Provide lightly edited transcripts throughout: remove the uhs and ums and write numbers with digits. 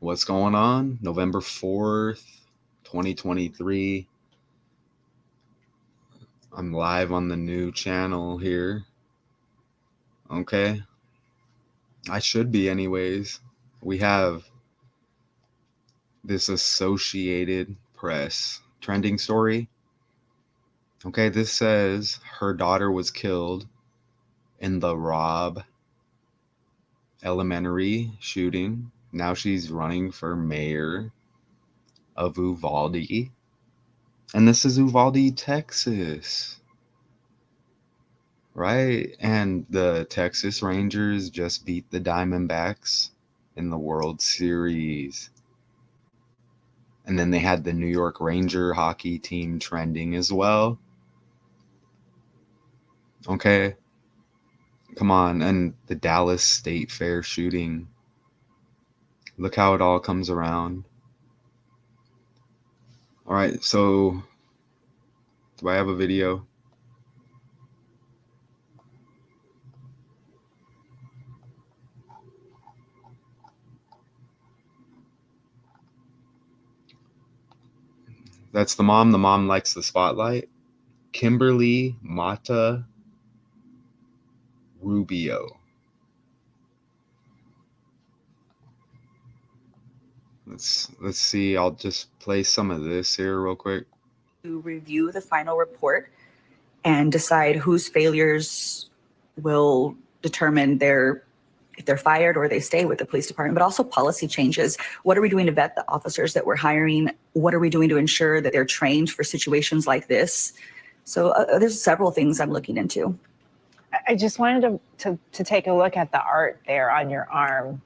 What's going on? November 4th, 2023. I'm live on the new channel here. Okay. I should be anyways. We have this Associated Press trending story. Okay, this says her daughter was killed in the Robb Elementary shooting. Now she's running for mayor of Uvalde. And this is Uvalde, Texas. Right? And the Texas Rangers just beat the Diamondbacks in the World Series. And then they had the New York Ranger hockey team trending as well. Okay. Come on. And the Dallas State Fair shooting. Look how it all comes around. All right. So, do I have a video? That's the mom. The mom likes the spotlight. Kimberly Mata Rubio. Let's see. I'll just play some of this here real quick. To review the final report and decide whose failures will determine if they're fired or they stay with the police department, but also policy changes. What are we doing to vet the officers that we're hiring? What are we doing to ensure that they're trained for situations like this? So there's several things I'm looking into. I just wanted to take a look at the art there on your arm.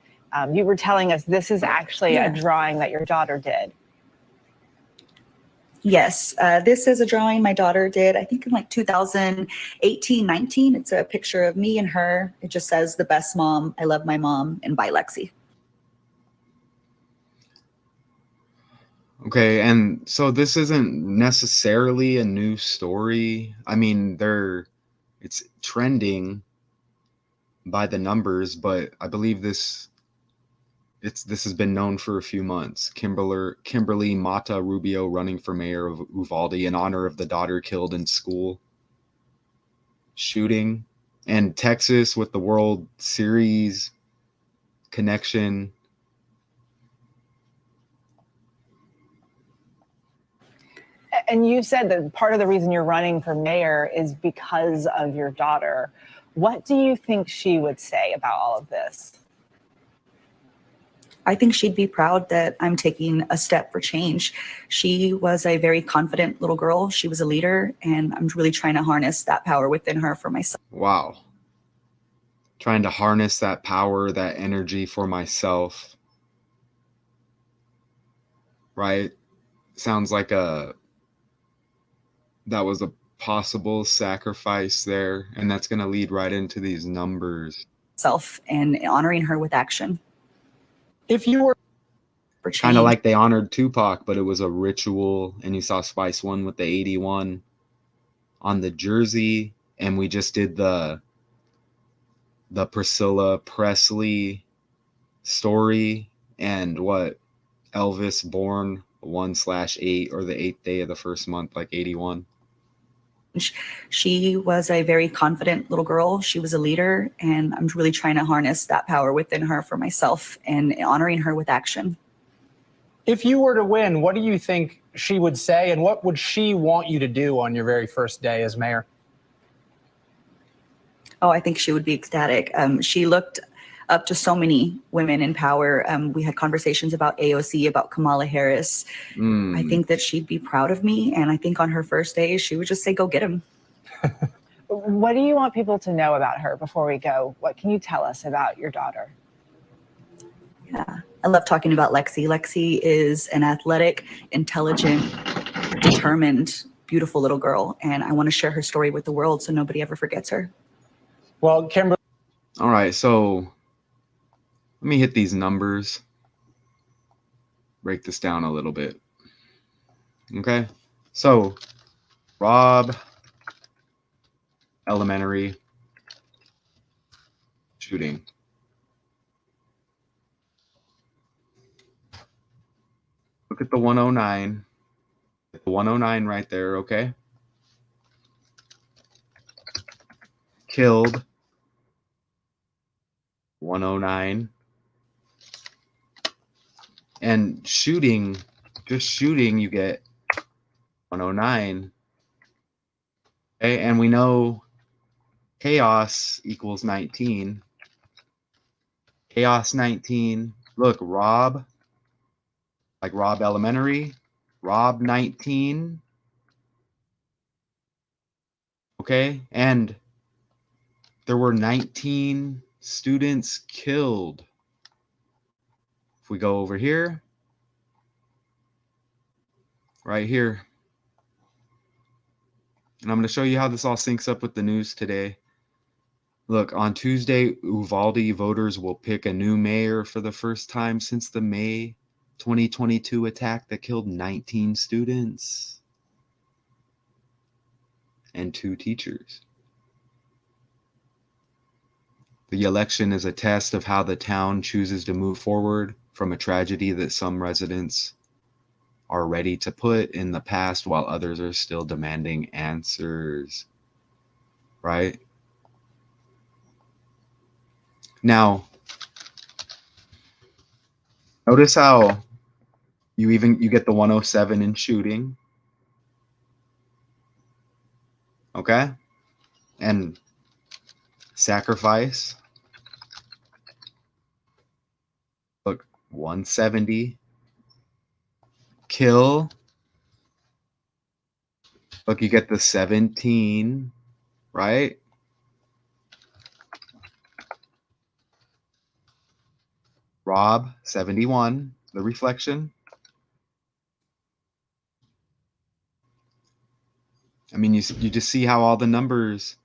You were telling us this is actually a drawing that your daughter did. Yes, this is a drawing my daughter did, I think in like 2018, 19. It's a picture of me and her. It just says, "The best mom, I love my mom, and bye, Lexi." Okay, and so this isn't necessarily a new story. I mean, it's trending by the numbers, but I believe this has been known for a few months. Kimberly Mata Rubio running for mayor of Uvalde in honor of the daughter killed in school shooting. And Texas with the World Series connection. And you said that part of the reason you're running for mayor is because of your daughter. What do you think she would say about all of this? I think she'd be proud that I'm taking a step for change. She was a very confident little girl. She was a leader, and I'm really trying to harness that power within her for myself. Wow. Trying to harness that power, that energy for myself. Right? Sounds like that was a possible sacrifice there, and that's going to lead right into these numbers. Self and honoring her with action. If you were kind of like they honored Tupac, but it was a ritual, and you saw Spice One with the 81 on the jersey, and we just did the Priscilla Presley story, and what Elvis born 1/8 or the 8th day of the first month, like 81. She was a very confident little girl. She was a leader, and I'm really trying to harness that power within her for myself and honoring her with action. If you were to win, what do you think she would say, and what would she want you to do on your very first day as mayor? Oh, I think she would be ecstatic. She looked up to so many women in power. We had conversations about AOC, about Kamala Harris. I think that she'd be proud of me. And I think on her first day, she would just say, "Go get him." What do you want people to know about her before we go? What can you tell us about your daughter? Yeah, I love talking about Lexi. Lexi is an athletic, intelligent, determined, beautiful little girl. And I want to share her story with the world so nobody ever forgets her. Well, Kimberly. All right, so let me hit these numbers. Break this down a little bit. Okay, so Robb Elementary shooting. Look at the 109. The 109 right there, okay? Killed 109. And shooting, just shooting, you get 109. Okay, and we know chaos equals 19. Chaos 19. Look, Robb, like Robb Elementary, Robb 19. Okay, and there were 19 students killed. If we go over here, right here, and I'm going to show you how this all syncs up with the news today. Look, on Tuesday, Uvalde voters will pick a new mayor for the first time since the May 2022 attack that killed 19 students and 2 teachers. The election is a test of how the town chooses to move forward from a tragedy that some residents are ready to put in the past while others are still demanding answers. Right? Now, notice how you get the 107 in shooting. Okay? And sacrifice. Look, 170. Kill. Look, you get the 17, right? Robb, 71, the reflection. I mean, you just see how all the numbers.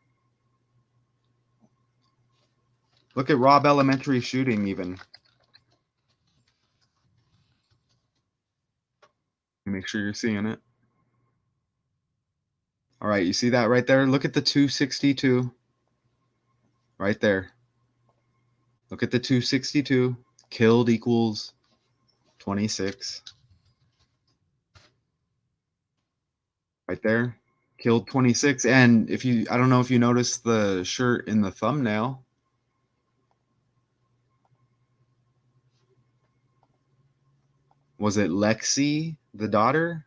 Look at Robb Elementary shooting even. Make sure you're seeing it. All right, you see that right there? Look at the 262 right there. Look at the 262. Killed equals 26. Right there. Killed 26. And if you, I don't know if you noticed the shirt in the thumbnail. Was it Lexi, the daughter,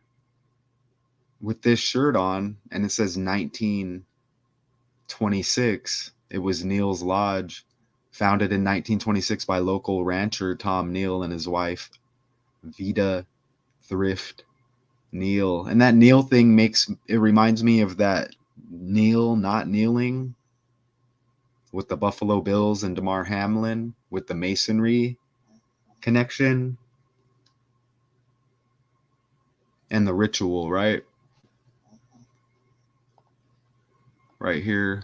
with this shirt on? And it says 1926. It was Neil's Lodge, founded in 1926 by local rancher Tom Neal and his wife, Vida Thrift Neal. And that Neal thing reminds me of that Neil not kneeling with the Buffalo Bills and Damar Hamlin with the Masonry connection and the ritual, right? Right here.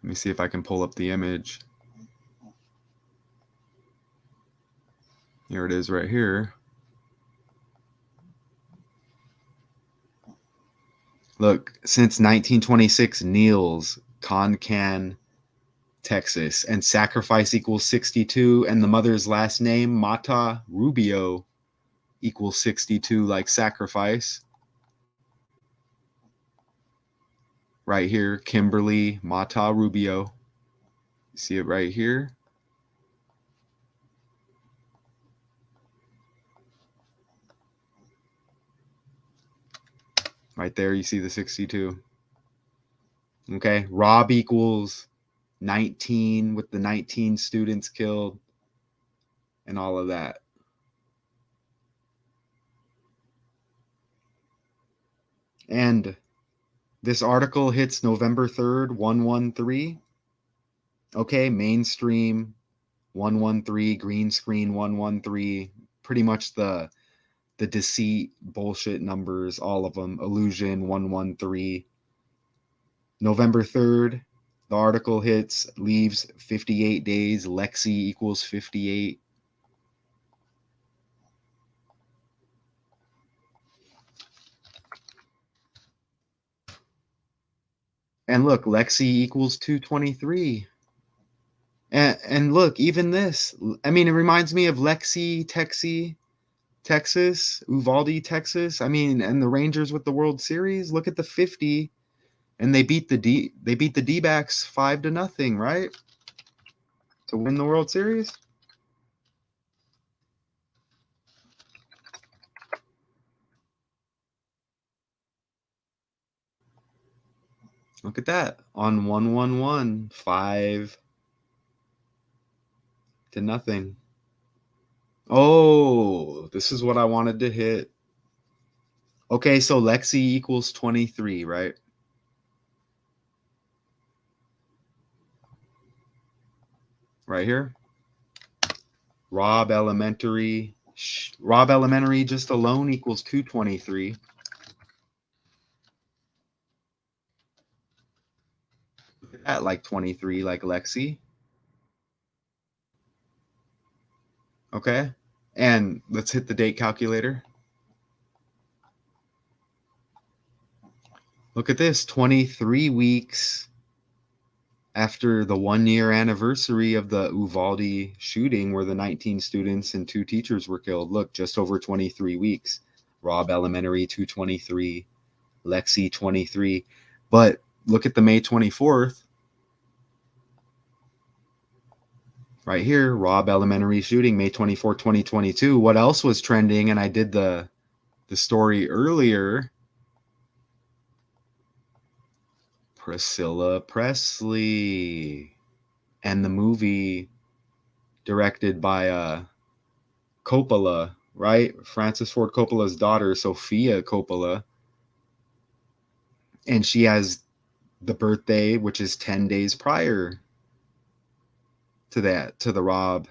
Let me see if I can pull up the image. Here it is right here. Look, since 1926, Neil's, Concan, Texas, and sacrifice equals 62, and the mother's last name, Mata Rubio, equals 62, like sacrifice. Right here, Kimberly Mata Rubio. You see it right here? Right there, you see the 62. Okay, Robb equals 19 with the 19 students killed and all of that. And this article hits November 3rd, 113. Okay, mainstream 113, green screen 113, pretty much the deceit, bullshit numbers, all of them, illusion 113. November 3rd, the article hits, leaves 58 days, Lexi equals 58. And look, Lexi equals 223. And look, even this, I mean, it reminds me of Lexi, Texi, Texas, Uvalde, Texas. I mean, and the Rangers with the World Series. Look at the 50, and they beat the D-backs 5-0, right? To win the World Series. Look at that. On 1-1-1, 5-0. Oh, this is what I wanted to hit. Okay, so Lexi equals 23, right? Right here. Robb Elementary. Robb Elementary just alone equals 223. At like 23, like Lexi. Okay. And let's hit the date calculator. Look at this, 23 weeks after the 1-year anniversary of the Uvalde shooting where the 19 students and 2 teachers were killed. Look, just over 23 weeks. Robb Elementary 223, Lexi 23. But look at the May 24th. Right here, Robb Elementary shooting, May 24, 2022. What else was trending? And I did the story earlier. Priscilla Presley. And the movie directed by Coppola, right? Francis Ford Coppola's daughter, Sofia Coppola. And she has the birthday, which is 10 days prior to that, to the Robb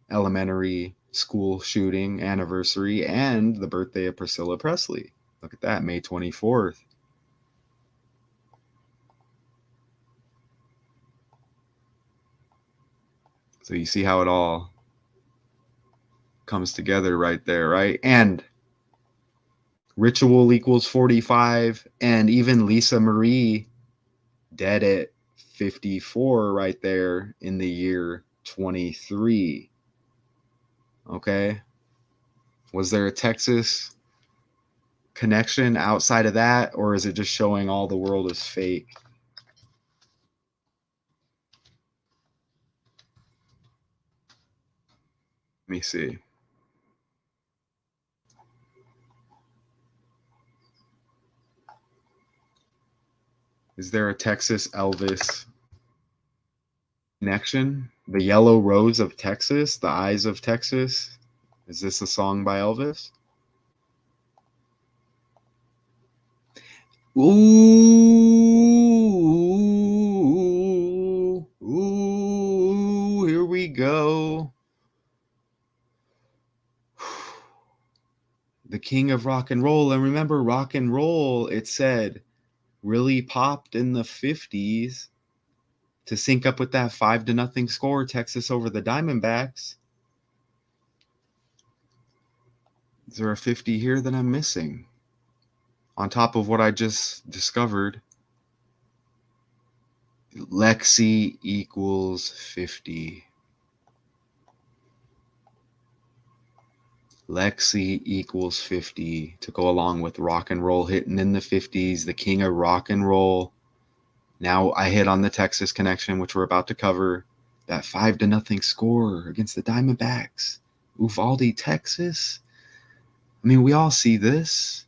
Elementary school shooting anniversary and the birthday of Priscilla Presley. Look at that, May 24th. So you see how it all comes together right there, right? And Ritual equals 45, and even Lisa Marie dead at 54 right there in the year 23. Okay. Was there a Texas connection outside of that, or is it just showing all the world is fake? Let me see. Is there a Texas Elvis connection? The Yellow Rose of Texas, The Eyes of Texas. Is this a song by Elvis? Ooh, here we go. The king of rock and roll. And remember, rock and roll, it said, really popped in the 50s to sync up with that 5-0 score, Texas over the Diamondbacks. Is there a 50 here that I'm missing? On top of what I just discovered, Lexi equals 50. Lexi equals 50 to go along with rock and roll hitting in the 50s, the king of rock and roll. Now I hit on the Texas connection, which we're about to cover. That 5-0 score against the Diamondbacks. Uvalde, Texas. I mean, we all see this.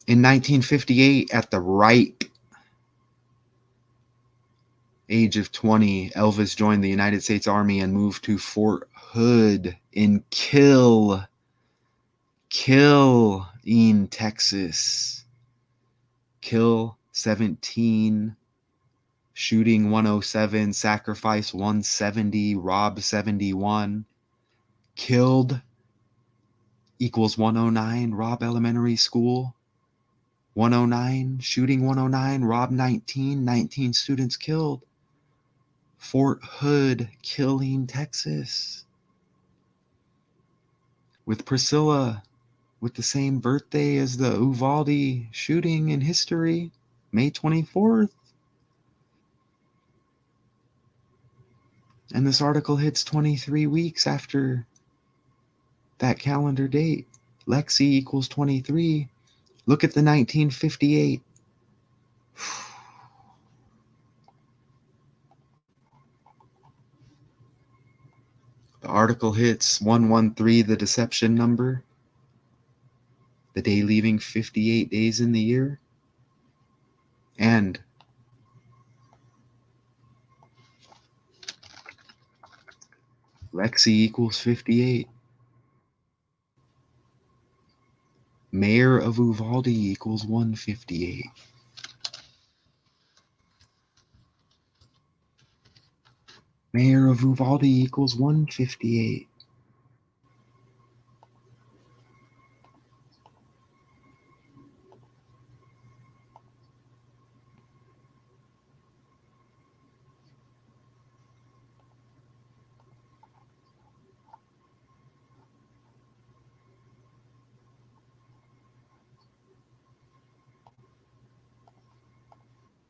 In 1958, at the ripe age of 20, Elvis joined the United States Army and moved to Fort Hood in Killeen, Texas. Kill 17, shooting 107, sacrifice 170, rob 71, killed equals 109, Robb Elementary School. 109, shooting 109, rob 19, 19 students killed. Fort Hood, Killeen, Texas. With Priscilla, with the same birthday as the Uvalde shooting in history, May 24th. And this article hits 23 weeks after that calendar date. Lexi equals 23. Look at the 1958. The article hits 113, the deception number. The day leaving 58 days in the year. And Lexi equals 58. Mayor of Uvalde equals 158. Mayor of Uvalde equals 158.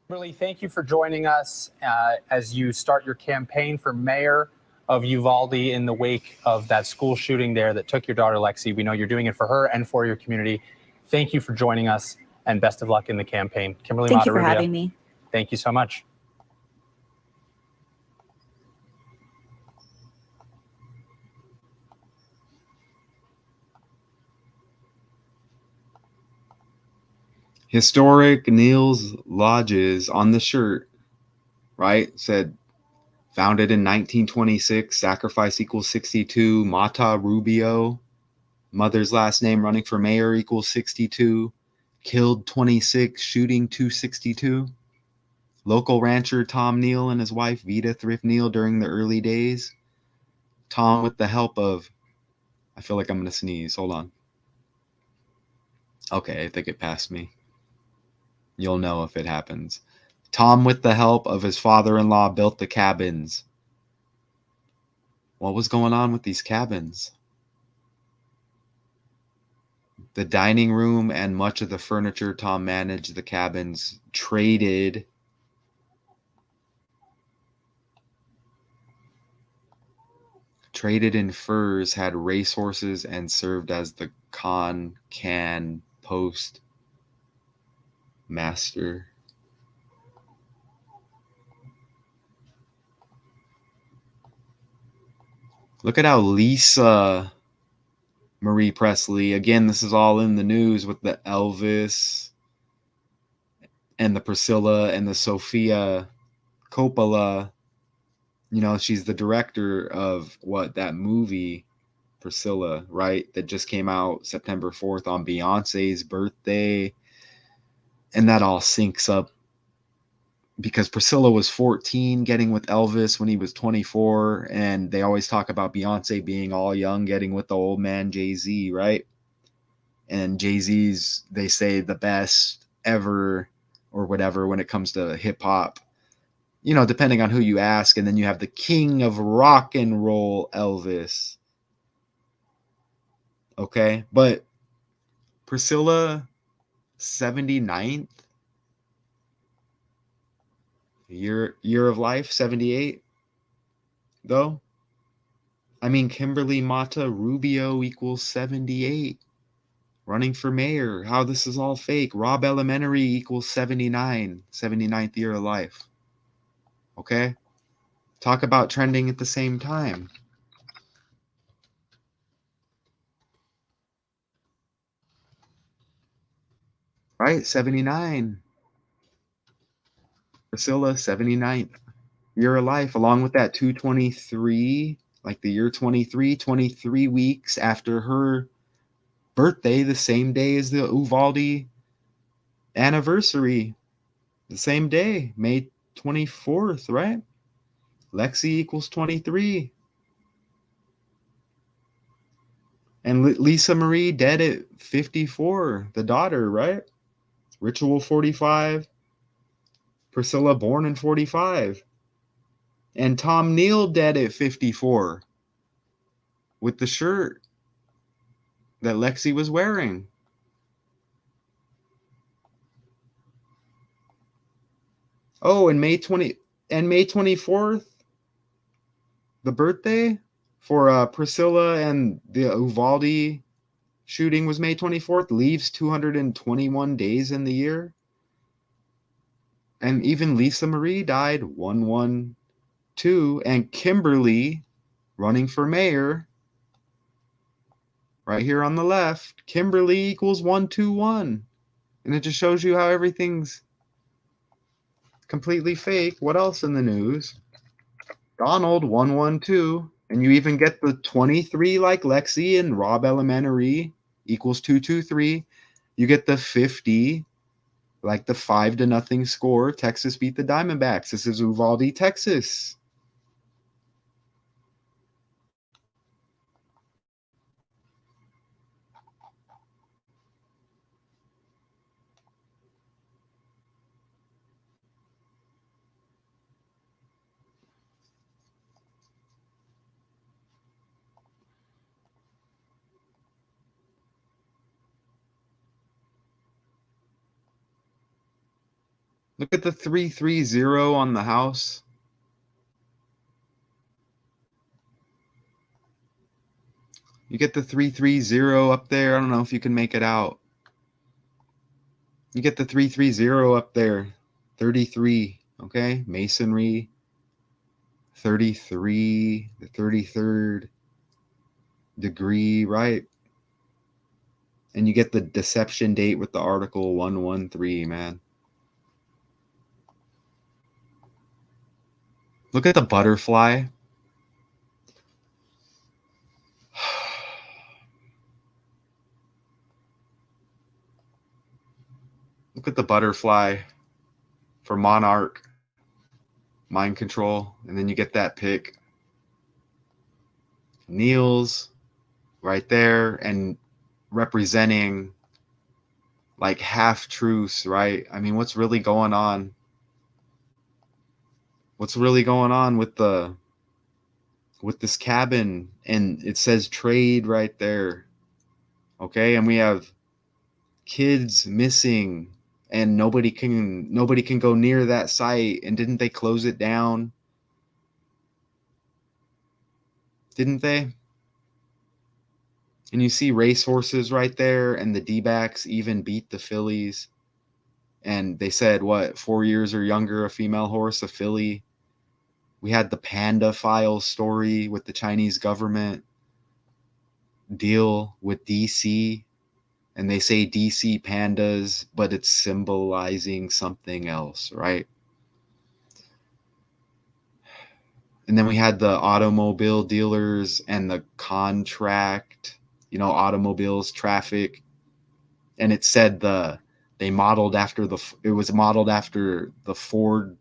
Kimberly, thank you for joining us as you start your campaign for mayor of Uvalde in the wake of that school shooting there that took your daughter, Lexi. We know you're doing it for her and for your community. Thank you for joining us, and best of luck in the campaign. Kimberly Thank you for Matarrubia, having me. thank you so much. Historic Neil's Lodges on the shirt, right? Said founded in 1926, sacrifice equals 62, Mata Rubio, mother's last name running for mayor equals 62, killed 26, shooting 262. Local rancher Tom Neal and his wife Vita Thrift Neal during the early days. Tom with the help of, I feel like I'm going to sneeze. Hold on. Okay, I think it passed me. You'll know if it happens. Tom, with the help of his father-in-law, built the cabins. What was going on with these cabins? The dining room and much of the furniture Tom managed the cabins traded in furs, had racehorses, and served as the can post master. Look at how Lisa Marie Presley, again, this is all in the news with the Elvis and the Priscilla and the Sofia Coppola. You know, she's the director of that movie, Priscilla, right? That just came out September 4th on Beyonce's birthday. And that all syncs up because Priscilla was 14 getting with Elvis when he was 24. And they always talk about Beyonce being all young, getting with the old man Jay-Z, right? And Jay-Z's, they say, the best ever or whatever when it comes to hip hop, you know, depending on who you ask. And then you have the king of rock and roll, Elvis. Okay. But Priscilla, 79th year of life, 78 though. I mean, Kimberly Mata Rubio equals 78. Running for mayor. How this is all fake. Robb Elementary equals 79. 79th year of life. Okay? Talk about trending at the same time. Right? 79. Priscilla, 79th year of life, along with that 223, like the year 23 weeks after her birthday, the same day as the Uvalde anniversary. The same day, May 24th, right? Lexi equals 23. And Lisa Marie dead at 54, the daughter, right? Ritual 45. Priscilla born in 45. And Tom Neal dead at 54 with the shirt that Lexi was wearing. Oh, and May 24th, the birthday for Priscilla and the Uvalde shooting was May 24th, leaves 221 days in the year. And even Lisa Marie died 112. And Kimberly, running for mayor, right here on the left, Kimberly equals 121. And it just shows you how everything's completely fake. What else in the news? Donald 112. And you even get the 23 like Lexi and Robb Elementary equals 223. You get the 50 like the 5-0 score. Texas beat the Diamondbacks. This is Uvalde, Texas. Look at the 330 on the house. You get the 330 up there. I don't know if you can make it out. You get the 330 up there. 33, okay? Masonry. 33, the 33rd degree, right? And you get the deception date with the article 113, man. Look at the butterfly. Look at the butterfly for Monarch, mind control, and then you get that pick. Kneels right there and representing like half truths, right? I mean, what's really going on? What's really going on with this cabin? And it says trade right there. Okay, and we have kids missing and nobody can go near that site. And didn't they close it down? Didn't they? And you see racehorses right there, and the D-backs even beat the Phillies. And they said, what, 4 years or younger, a female horse, a filly. We had the Panda File story with the Chinese government deal with DC. And they say DC pandas, but it's symbolizing something else, right? And then we had the automobile dealers and the contract, automobiles, traffic. And it said it was modeled after the Ford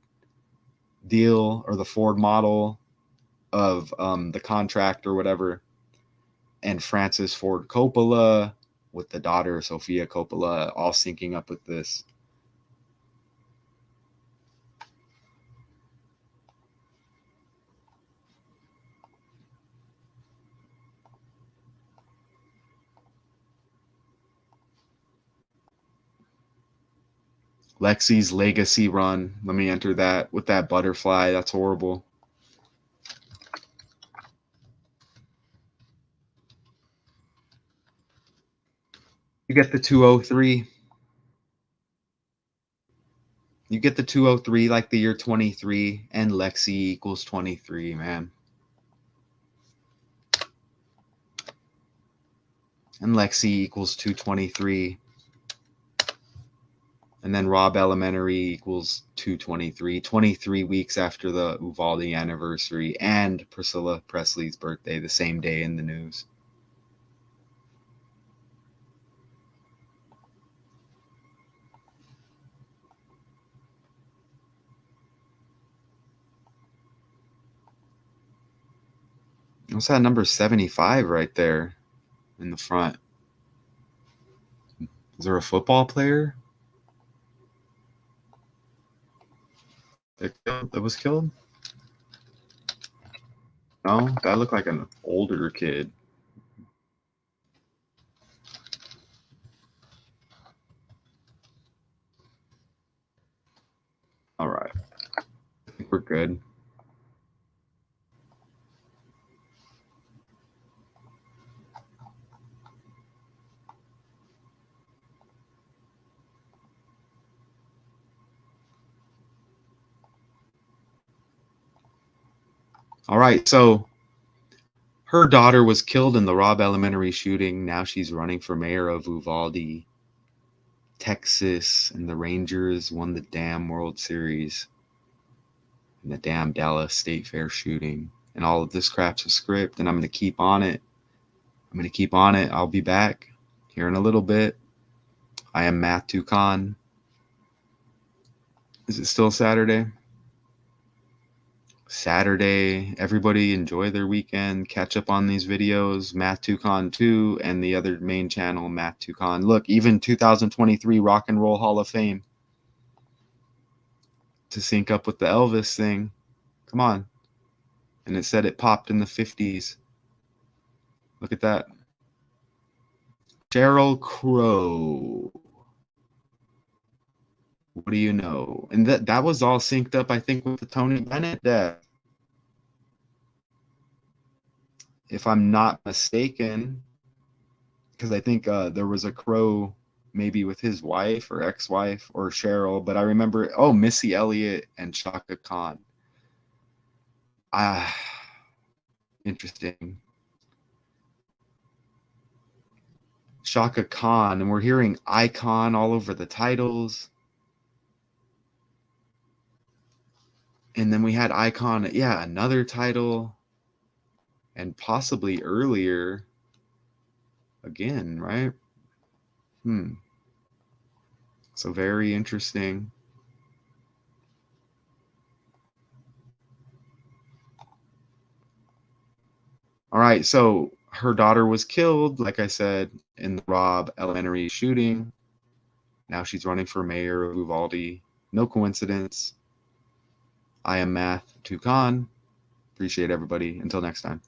deal or the Ford model of the contract or whatever. And Francis Ford Coppola with the daughter Sofia Coppola all syncing up with this. Lexi's legacy run. Let me enter that with that butterfly. That's horrible. You get the 203. You get the 203 like the year 23, and Lexi equals 23, man. And Lexi equals 223. And then Robb Elementary equals 223, 23 weeks after the Uvalde anniversary and Priscilla Presley's birthday, the same day in the news. What's that number 75 right there in the front? Is there a football player that was killed? No, that looked like an older kid. All right. I think we're good. All right, so her daughter was killed in the Robb Elementary shooting. Now she's running for mayor of Uvalde, Texas, and the Rangers won the damn World Series in the damn Dallas State Fair shooting. And all of this crap's a script, and I'm going to keep on it. I'll be back here in a little bit. I am Math Toucan. Is it still Saturday? Everybody enjoy their weekend. Catch up on these videos. Math Toucan 2 and the other main channel, Math Toucan. Look, even 2023 Rock and Roll Hall of Fame to sync up with the Elvis thing. Come on. And it said it popped in the 50s. Look at that. Sheryl Crow. What do you know? And that was all synced up, I think, with the Tony Bennett death. If I'm not mistaken, because I think there was a Crow maybe with his wife or ex-wife or Cheryl, but I remember, Missy Elliott and Shaka Khan. Interesting. Shaka Khan, and we're hearing Icon all over the titles. And then we had Icon, another title, and possibly earlier again, right? So very interesting. All right, so her daughter was killed, like I said, in the Robb Elementary shooting. Now she's running for mayor of Uvalde. No coincidence. I am Math Toucan. Appreciate everybody. Until next time.